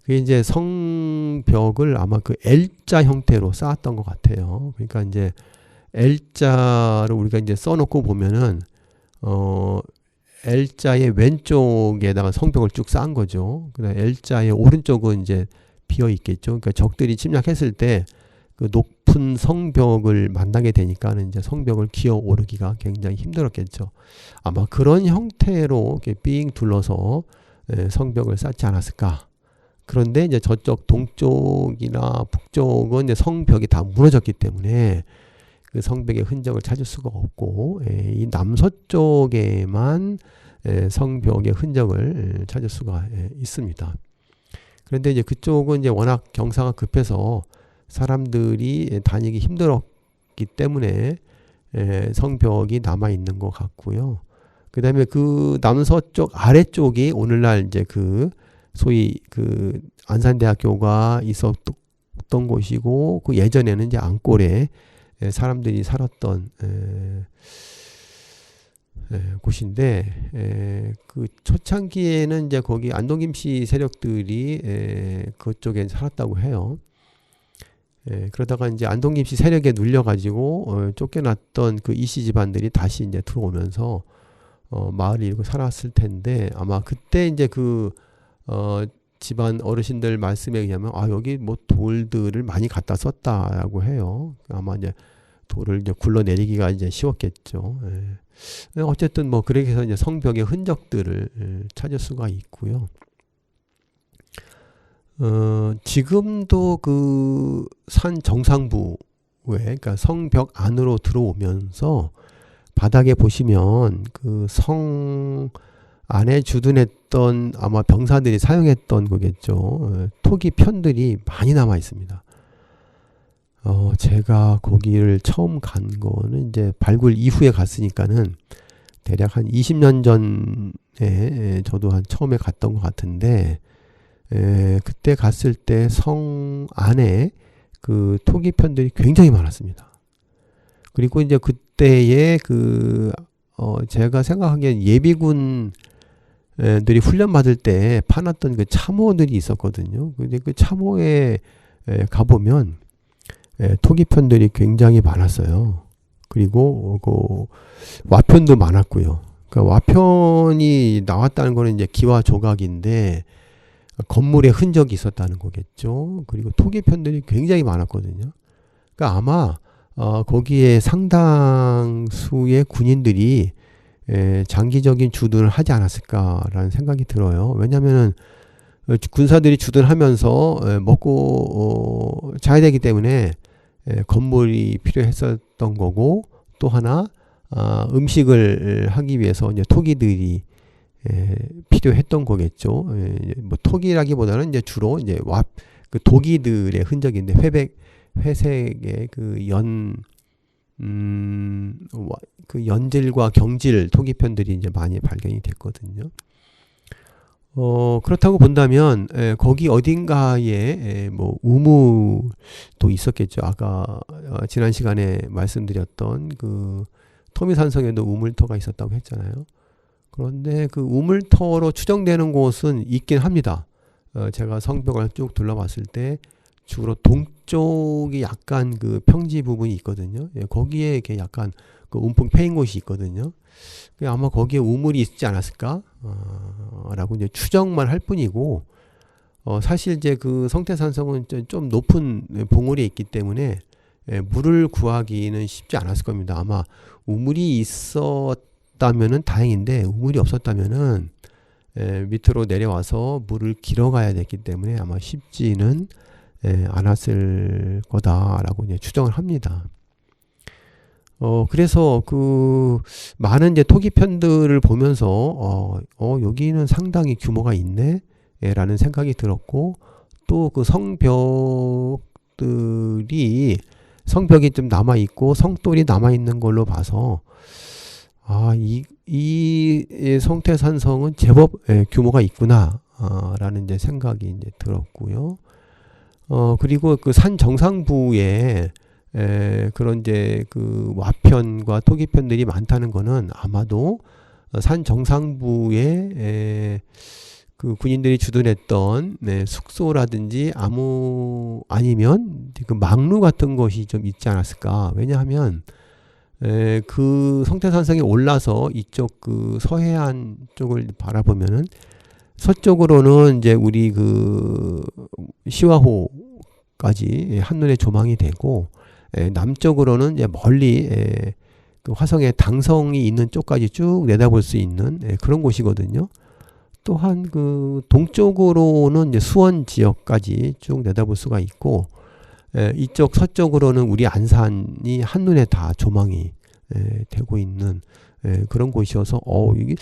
그게 이제 성벽을 아마 그 L자 형태로 쌓았던 것 같아요. 그러니까 이제 L자로 우리가 이제 써놓고 보면은, L자의 왼쪽에다가 성벽을 쭉 쌓은 거죠. 그다음 L자의 오른쪽은 이제 비어 있겠죠. 그러니까 적들이 침략했을 때 그 높은 성벽을 만나게 되니까는 이제 성벽을 기어 오르기가 굉장히 힘들었겠죠. 아마 그런 형태로 이렇게 삥 둘러서 성벽을 쌓지 않았을까. 그런데 이제 저쪽 동쪽이나 북쪽은 이제 성벽이 다 무너졌기 때문에 그 성벽의 흔적을 찾을 수가 없고, 이 남서쪽에만 성벽의 흔적을 찾을 수가 있습니다. 그런데 이제 그쪽은 이제 워낙 경사가 급해서 사람들이 다니기 힘들었기 때문에 성벽이 남아 있는 것 같고요. 그 다음에 그 남서쪽 아래쪽이 오늘날 이제 그 소위 그 안산대학교가 있었던 곳이고, 그 예전에는 이제 앙골에 사람들이 살았던 곳인데, 그 초창기에는 이제 거기 안동김씨 세력들이 그쪽에 살았다고 해요. 그러다가 이제 안동김씨 세력에 눌려가지고 쫓겨났던 그 이씨 집안들이 다시 이제 들어오면서 마을을 잃고 살았을 텐데, 아마 그때 이제 그 집안 어르신들 말씀에 의하면 여기 뭐 돌들을 많이 갖다 썼다라고 해요. 아마 이제 돌을 이제 굴러내리기가 이제 쉬웠겠죠. 어쨌든 뭐 그렇게 해서 이제 성벽의 흔적들을 찾을 수가 있고요. 지금도 그 산 정상부에, 그러니까 성벽 안으로 들어오면서 바닥에 보시면 그 성 안에 주둔했던 아마 병사들이 사용했던 거겠죠. 토기 편들이 많이 남아 있습니다. 제가 거기를 처음 간 거는 이제 발굴 이후에 갔으니까는 대략 한 20년 전에 저도 한 처음에 갔던 것 같은데, 그때 갔을 때 성 안에 그 토기편들이 굉장히 많았습니다. 그리고 이제 그때에 제가 생각하기엔 예비군들이 훈련 받을 때 파놨던 그 참호들이 있었거든요. 근데 그 참호에 가보면 토기편들이 굉장히 많았어요. 그리고 그 와편도 많았고요. 그러니까 와편이 나왔다는 거는 이제 기와 조각인데 건물에 흔적이 있었다는 거겠죠. 그리고 토기편들이 굉장히 많았거든요. 그러니까 아마 거기에 상당수의 군인들이 장기적인 주둔을 하지 않았을까라는 생각이 들어요. 왜냐하면은 군사들이 주둔하면서 먹고 자야 되기 때문에 건물이 필요했었던 거고, 또 하나 음식을 하기 위해서 이제 토기들이 필요했던 거겠죠. 뭐 토기라기보다는 이제 주로 이제 그 도기들의 흔적인데, 회색의 그 그 연질과 경질 토기편들이 이제 많이 발견이 됐거든요. 그렇다고 본다면 거기 어딘가에 뭐 우물도 있었겠죠. 아까 지난 시간에 말씀드렸던 그 토미산성에도 우물터가 있었다고 했잖아요. 그런데 그 우물터로 추정되는 곳은 있긴 합니다. 제가 성벽을 쭉 둘러봤을 때 주로 동쪽이 약간 그 평지 부분이 있거든요. 거기에 이렇게 약간 그 움푹 패인 곳이 있거든요. 아마 거기에 우물이 있지 않았을까? 라고 이제 추정만 할 뿐이고, 사실 이제 그 성태산성은 좀 높은 봉우리에 있기 때문에 물을 구하기는 쉽지 않았을 겁니다. 아마 우물이 있었다면은 다행인데, 우물이 없었다면은 밑으로 내려와서 물을 길어가야 됐기 때문에 아마 쉽지는 않았을 거다라고 이제 추정을 합니다. 그래서 그 많은 이제 토기편들을 보면서 여기는 상당히 규모가 있네 라는 생각이 들었고, 또 그 성벽이 좀 남아 있고 성돌이 남아 있는 걸로 봐서 이 성태산성은 제법 규모가 있구나 라는 이제 생각이 이제 들었고요. 그리고 그 산 정상부에 그런 이제 그 와편과 토기편들이 많다는 거는 아마도 산 정상부에 그 군인들이 주둔했던 숙소라든지 아니면 그 막루 같은 것이 좀 있지 않았을까. 왜냐하면 그 성태산성에 올라서 이쪽 그 서해안 쪽을 바라보면은 서쪽으로는 이제 우리 그 시화호까지 한눈에 조망이 되고, 남쪽으로는 이제 멀리 그 화성의 당성이 있는 쪽까지 쭉 내다볼 수 있는 그런 곳이거든요. 또한 그 동쪽으로는 이제 수원 지역까지 쭉 내다볼 수가 있고, 이쪽 서쪽으로는 우리 안산이 한눈에 다 조망이 되고 있는 그런 곳이어서 이게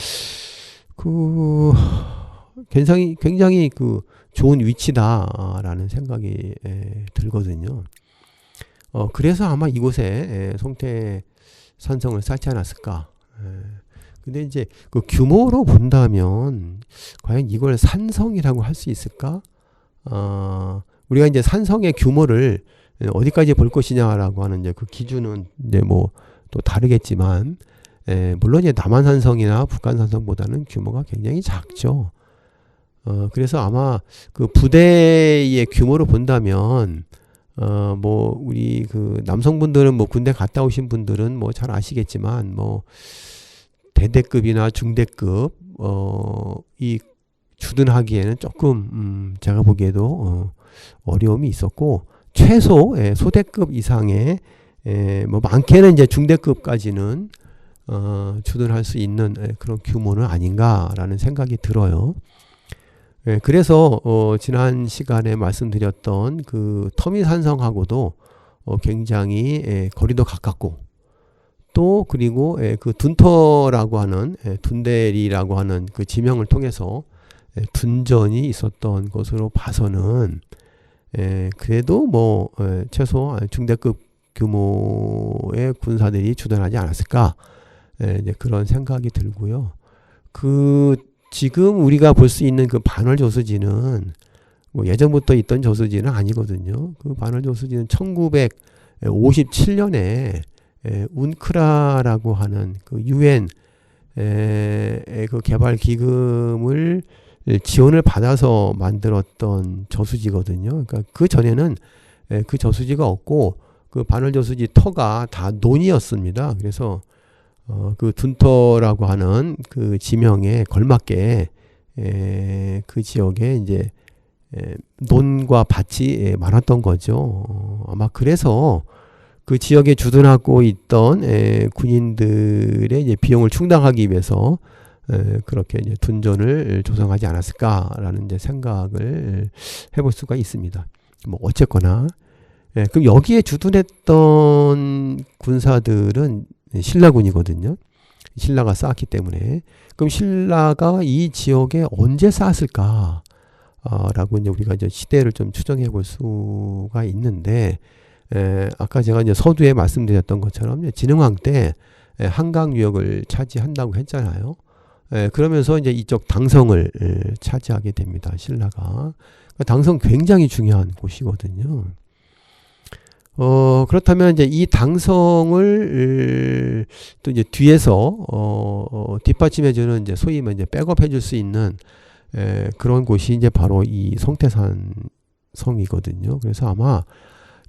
그 굉장히 그 좋은 위치다라는 생각이 들거든요. 그래서 아마 이곳에 성태산성을 쌓지 않았을까. 근데 이제 그 규모로 본다면 과연 이걸 산성이라고 할 수 있을까? 우리가 이제 산성의 규모를 어디까지 볼 것이냐라고 하는 이제 그 기준은 이제 뭐 또 다르겠지만, 물론 이제 남한산성이나 북한산성보다는 규모가 굉장히 작죠. 그래서 아마 그 부대의 규모로 본다면, 뭐 우리 그 남성분들은 뭐 군대 갔다 오신 분들은 뭐 잘 아시겠지만, 뭐 대대급이나 중대급 이 주둔하기에는 조금 제가 보기에도 어려움이 있었고, 최소 소대급 이상의 뭐 많게는 이제 중대급까지는 주둔할 수 있는 그런 규모는 아닌가라는 생각이 들어요. 그래서 지난 시간에 말씀드렸던 그 터미산성하고도 굉장히 거리도 가깝고, 또 그리고 그 둔터라고 하는 둔대리라고 하는 그 지명을 통해서 둔전이 있었던 것으로 봐서는 그래도 뭐 최소 중대급 규모의 군사들이 주둔하지 않았을까, 이제 그런 생각이 들고요. 그 지금 우리가 볼 수 있는 그 반월저수지는 뭐 예전부터 있던 저수지는 아니거든요. 그 반월저수지는 1957년에 운크라라고 하는 그 UN 그 개발 기금을 지원을 받아서 만들었던 저수지거든요. 그러니까 그 전에는 그 저수지가 없고, 그 반월저수지 터가 다 논이었습니다. 그래서 그 둔터라고 하는 그 지명에 걸맞게 그 지역에 이제 논과 밭이 많았던 거죠. 아마 그래서 그 지역에 주둔하고 있던 군인들의 이제 비용을 충당하기 위해서 그렇게 이제 둔전을 조성하지 않았을까라는 이제 생각을 해볼 수가 있습니다. 뭐 어쨌거나, 그럼 여기에 주둔했던 군사들은 신라군이거든요. 신라가 쌓았기 때문에. 그럼 신라가 이 지역에 언제 쌓았을까? 라고 이제 우리가 이제 시대를 좀 추정해 볼 수가 있는데, 아까 제가 이제 서두에 말씀드렸던 것처럼 진흥왕 때 한강 유역을 차지한다고 했잖아요. 그러면서 이제 이쪽 당성을 차지하게 됩니다. 신라가. 당성 굉장히 중요한 곳이거든요. 그렇다면 이제 이 당성을 또 이제 뒤에서 뒷받침해주는 이제 소위 이제 백업해줄 수 있는 그런 곳이 이제 바로 이 성태산 성이거든요. 그래서 아마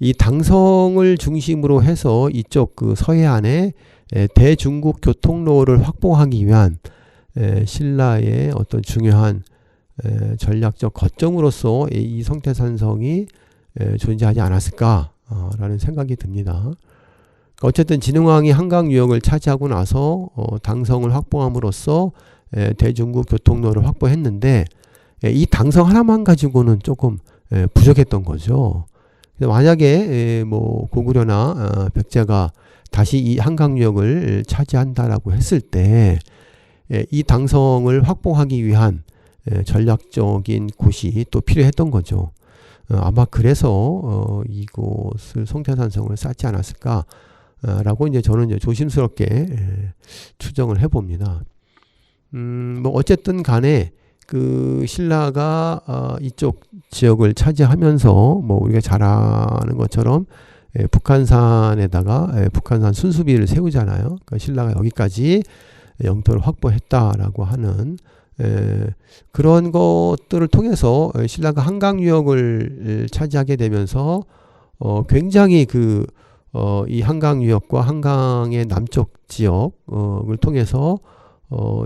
이 당성을 중심으로 해서 이쪽 그 서해안에 대중국 교통로를 확보하기 위한 신라의 어떤 중요한 전략적 거점으로서 이 성태산성이 존재하지 않았을까라는 생각이 듭니다. 어쨌든 진흥왕이 한강 유역을 차지하고 나서 당성을 확보함으로써 대중국 교통로를 확보했는데 이 당성 하나만 가지고는 조금 부족했던 거죠. 만약에 뭐 고구려나 백제가 다시 이 한강 유역을 차지한다라고 했을 때 이 당성을 확보하기 위한 전략적인 곳이 또 필요했던 거죠. 아마 그래서 이곳을 성태산성을 쌓지 않았을까라고 이제 저는 이제 조심스럽게 추정을 해봅니다. 뭐 어쨌든 간에 그 신라가 이쪽 지역을 차지하면서 뭐 우리가 잘 아는 것처럼 북한산에다가 북한산 순수비를 세우잖아요. 그러니까 신라가 여기까지 영토를 확보했다라고 하는 그런 것들을 통해서 신라가 한강 유역을 차지하게 되면서 굉장히 이 한강 유역과 한강의 남쪽 지역을 통해서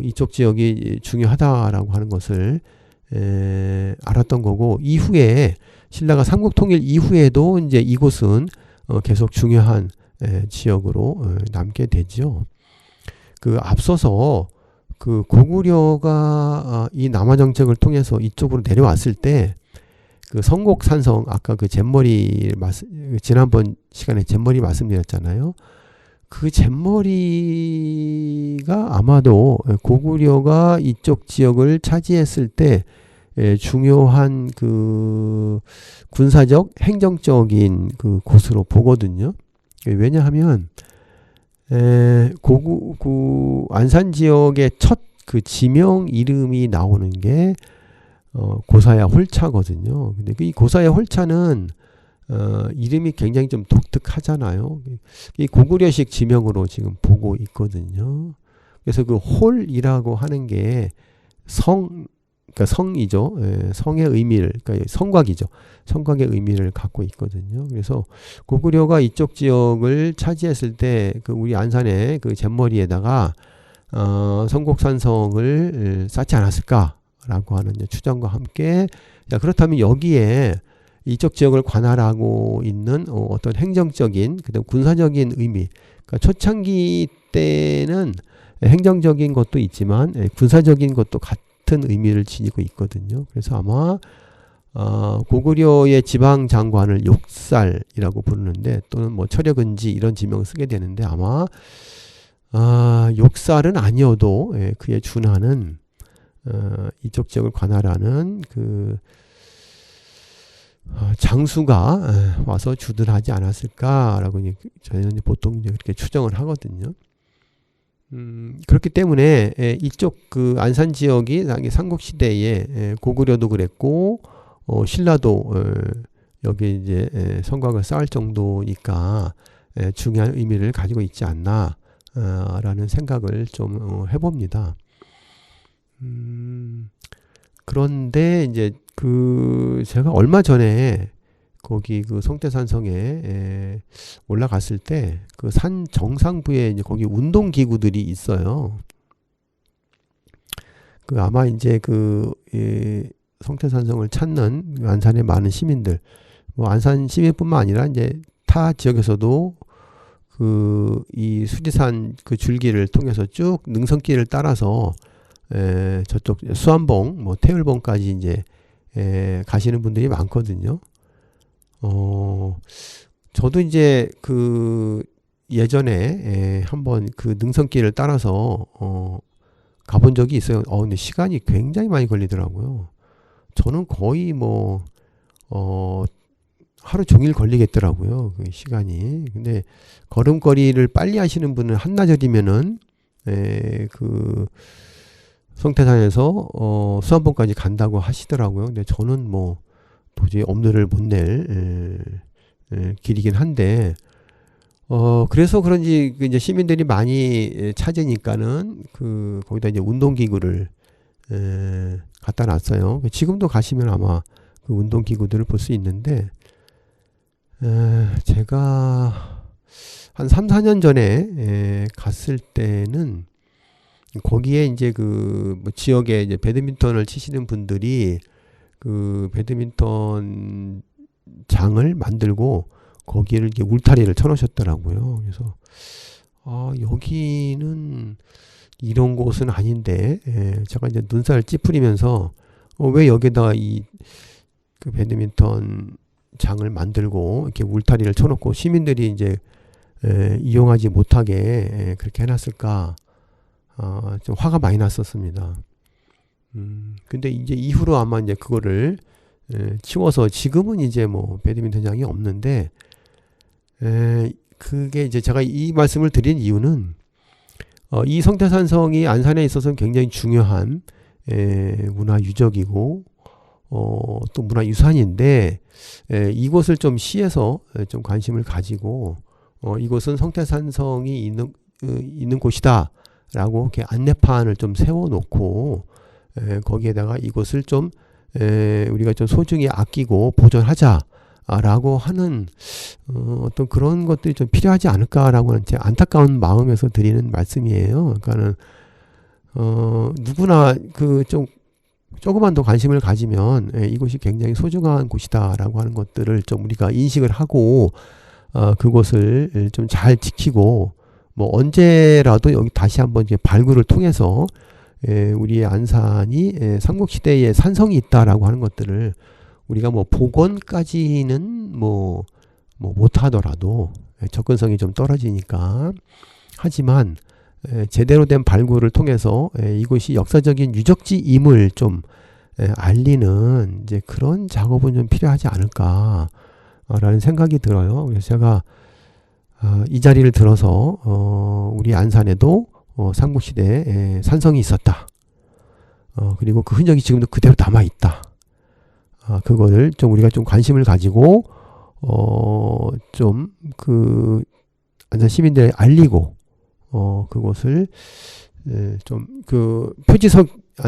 이쪽 지역이 중요하다라고 하는 것을 알았던 거고, 이후에 신라가 삼국통일 이후에도 이제 이곳은 계속 중요한 지역으로 남게 되죠. 그 앞서서 그 고구려가 이 남하 정책을 통해서 이쪽으로 내려왔을 때 그 성곡산성, 아까 그 잿머리 지난번 시간에 잿머리 말씀드렸잖아요. 그 잿머리가 아마도 고구려가 이쪽 지역을 차지했을 때 중요한 그 군사적 행정적인 그 곳으로 보거든요. 왜냐하면 안산 지역의 첫 그 지명 이름이 나오는 게 고사야 홀차거든요. 근데 이 고사야 홀차는 이름이 굉장히 좀 독특하잖아요. 이 고구려식 지명으로 지금 보고 있거든요. 그래서 그 홀이라고 하는 게 그러니까 성이죠. 성의 의미를, 그러니까 성곽이죠. 성곽의 의미를 갖고 있거든요. 그래서 고구려가 이쪽 지역을 차지했을 때 그 우리 안산의 그 잿머리에다가 성곡산성을 쌓지 않았을까라고 하는 추정과 함께, 그렇다면 여기에 이쪽 지역을 관할하고 있는 어떤 행정적인, 그다음 군사적인 의미, 그러니까 초창기 때는 행정적인 것도 있지만 군사적인 것도 같은 의미를 지니고 있거든요. 그래서 아마 고구려의 지방 장관을 욕살이라고 부르는데, 또는 뭐 철여근지 이런 지명을 쓰게 되는데, 아마 욕살은 아니어도 그에 준하는 이쪽 지역을 관할하는 그 장수가 와서 주둔하지 않았을까라고 저희는 보통 이제 그렇게 추정을 하거든요. 그렇기 때문에 이쪽 그 안산 지역이 삼국시대에 고구려도 그랬고 신라도 여기 이제 성곽을 쌓을 정도니까 중요한 의미를 가지고 있지 않나 라는 생각을 좀 해봅니다. 그런데 이제 제가 얼마 전에 거기 그 성태산성에 올라갔을 때 그 산 정상부에 이제 거기 운동 기구들이 있어요. 아마 이제 성태산성을 찾는 안산의 많은 시민들, 뭐 안산 시민뿐만 아니라 이제 타 지역에서도 이 수지산 그 줄기를 통해서 쭉 능선길을 따라서 저쪽 수안봉, 뭐 태울봉까지 이제 가시는 분들이 많거든요. 저도 이제 예전에 한번 그 능선길을 따라서 가본 적이 있어요. 근데 시간이 굉장히 많이 걸리더라고요. 저는 거의 뭐 하루 종일 걸리겠더라고요, 그 시간이. 근데 걸음걸이를 빨리 하시는 분은 한나절이면은 성태산에서 수안봉까지 간다고 하시더라고요. 근데 저는 뭐 도저히 엄두를 못 낼 길이긴 한데 그래서 그런지 이제 시민들이 많이 찾으니까는 거기다 이제 운동기구를 갖다 놨어요. 지금도 가시면 아마 그 운동기구들을 볼 수 있는데 제가 한 3, 4년 전에 갔을 때는 거기에 이제 뭐 지역에 이제 배드민턴을 치시는 분들이 그 배드민턴 장을 만들고 거기를 이렇게 울타리를 쳐놓으셨더라고요. 그래서 여기는 이런 곳은 아닌데 제가 이제 눈살 찌푸리면서 왜 여기다가 그 배드민턴 장을 만들고 이렇게 울타리를 쳐놓고 시민들이 이제 이용하지 못하게 그렇게 해놨을까 좀 화가 많이 났었습니다. 근데 이제 이후로 아마 이제 그거를 치워서 지금은 이제 뭐 배드민턴장이 없는데 그게 이제 제가 이 말씀을 드린 이유는 이 성태산성이 안산에 있어서 굉장히 중요한 문화유적이고 또 문화유산인데 이곳을 좀 시에서 좀 관심을 가지고 이곳은 성태산성이 있는 곳이다 라고 이렇게 안내판을 좀 세워놓고 거기에다가 이곳을 좀 우리가 좀 소중히 아끼고 보존하자 라고 하는 어떤 그런 것들이 좀 필요하지 않을까라고 하는 제 안타까운 마음에서 드리는 말씀이에요. 그러니까는 누구나 그 좀 조금만 더 관심을 가지면 이곳이 굉장히 소중한 곳이다라고 하는 것들을 좀 우리가 인식을 하고 그곳을 좀 잘 지키고 뭐 언제라도 여기 다시 한번 이제 발굴을 통해서 우리의 안산이 삼국시대의 산성이 있다라고 하는 것들을 우리가 뭐 복원까지는 뭐 못하더라도 접근성이 좀 떨어지니까 하지만 제대로 된 발굴을 통해서 이곳이 역사적인 유적지임을 좀 알리는 이제 그런 작업은 좀 필요하지 않을까라는 생각이 들어요. 그래서 제가 이 자리를 들어서 우리 안산에도 삼국시대에 산성이 있었다. 그리고 그 흔적이 지금도 그대로 남아 있다. 그거를 좀 우리가 좀 관심을 가지고 좀 그 안산 시민들에 알리고 그곳을 좀 그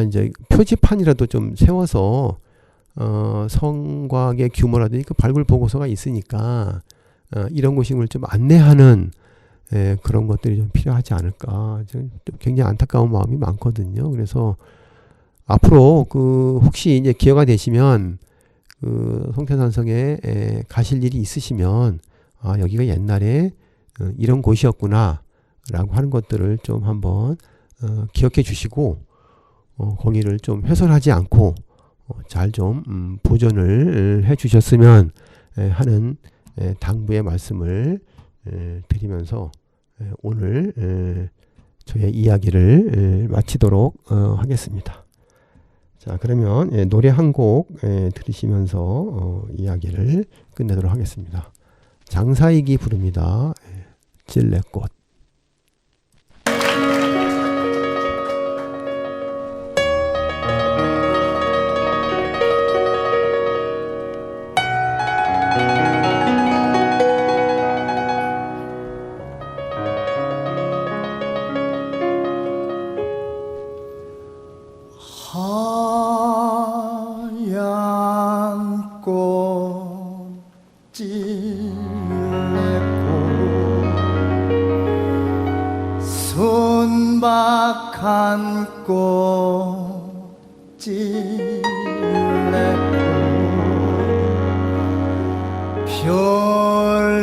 이제 표지판이라도 좀 세워서 성곽의 규모라든지 그 발굴 보고서가 있으니까 이런 곳임을 좀 안내하는 그런 것들이 좀 필요하지 않을까. 좀 굉장히 안타까운 마음이 많거든요. 그래서 앞으로 혹시 이제 기회가 되시면 성태산성에 가실 일이 있으시면 여기가 옛날에 이런 곳이었구나 라고 하는 것들을 좀 한번 기억해 주시고 거기를 좀 훼손하지 않고 잘 좀 보존을 해 주셨으면 하는 당부의 말씀을 드리면서 오늘 저의 이야기를 마치도록 하겠습니다. 자, 그러면 노래 한 곡 들으시면서 이야기를 끝내도록 하겠습니다. 장사익이 부릅니다. 찔레꽃. 하얀 꽃 찔레꽃 순박한 꽃 찔레꽃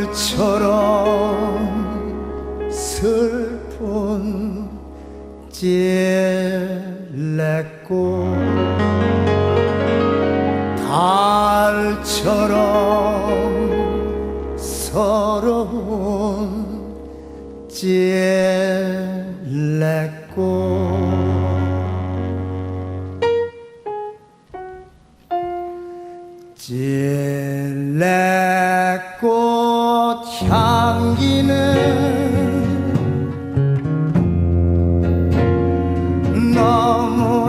별처럼 슬픈 찔레꽃 달처럼 서러운 찔레꽃 찔레꽃 향기는 너무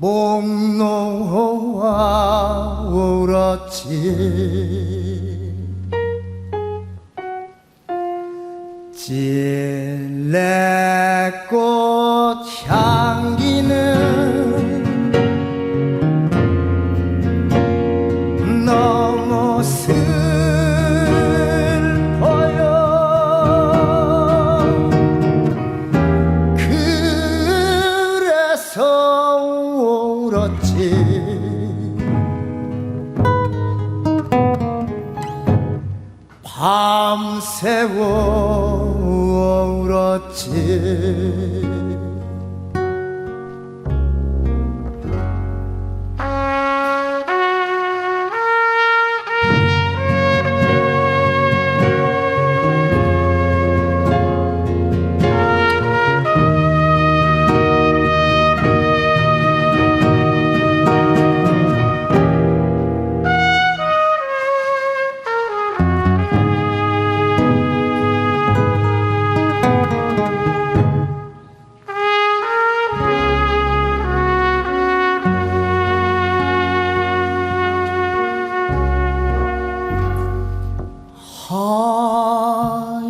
목놓아 울었지 찔레꽃 향기는 너무 슬퍼요 그래서 울었지 밤새워 울었지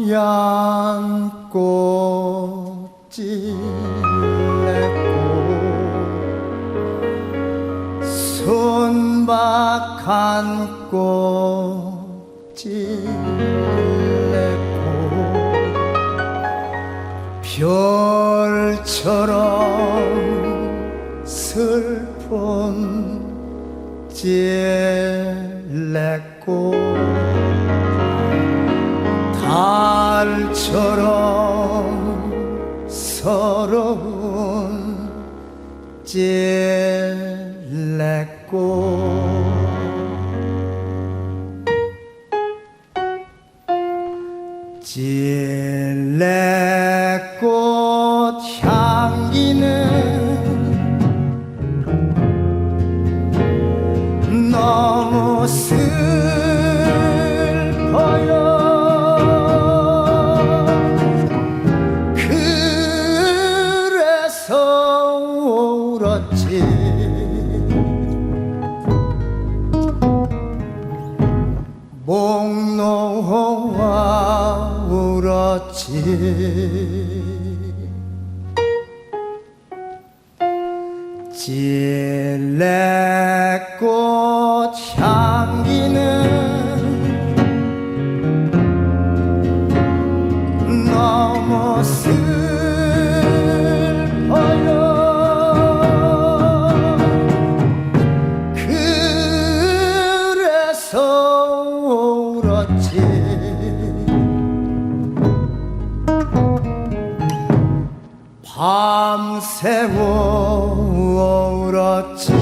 하얀 꽃 찔레꽃 순박한 꽃 찔레꽃 별처럼 슬픈 찔레꽃 달처럼 서러운 찔레꽃 찔레꽃 향기는 너무 슬퍼요 울었지 목 놓아 울었지 찔레꽃 향기는 너무 슬퍼요 울었지 밤새워 울었지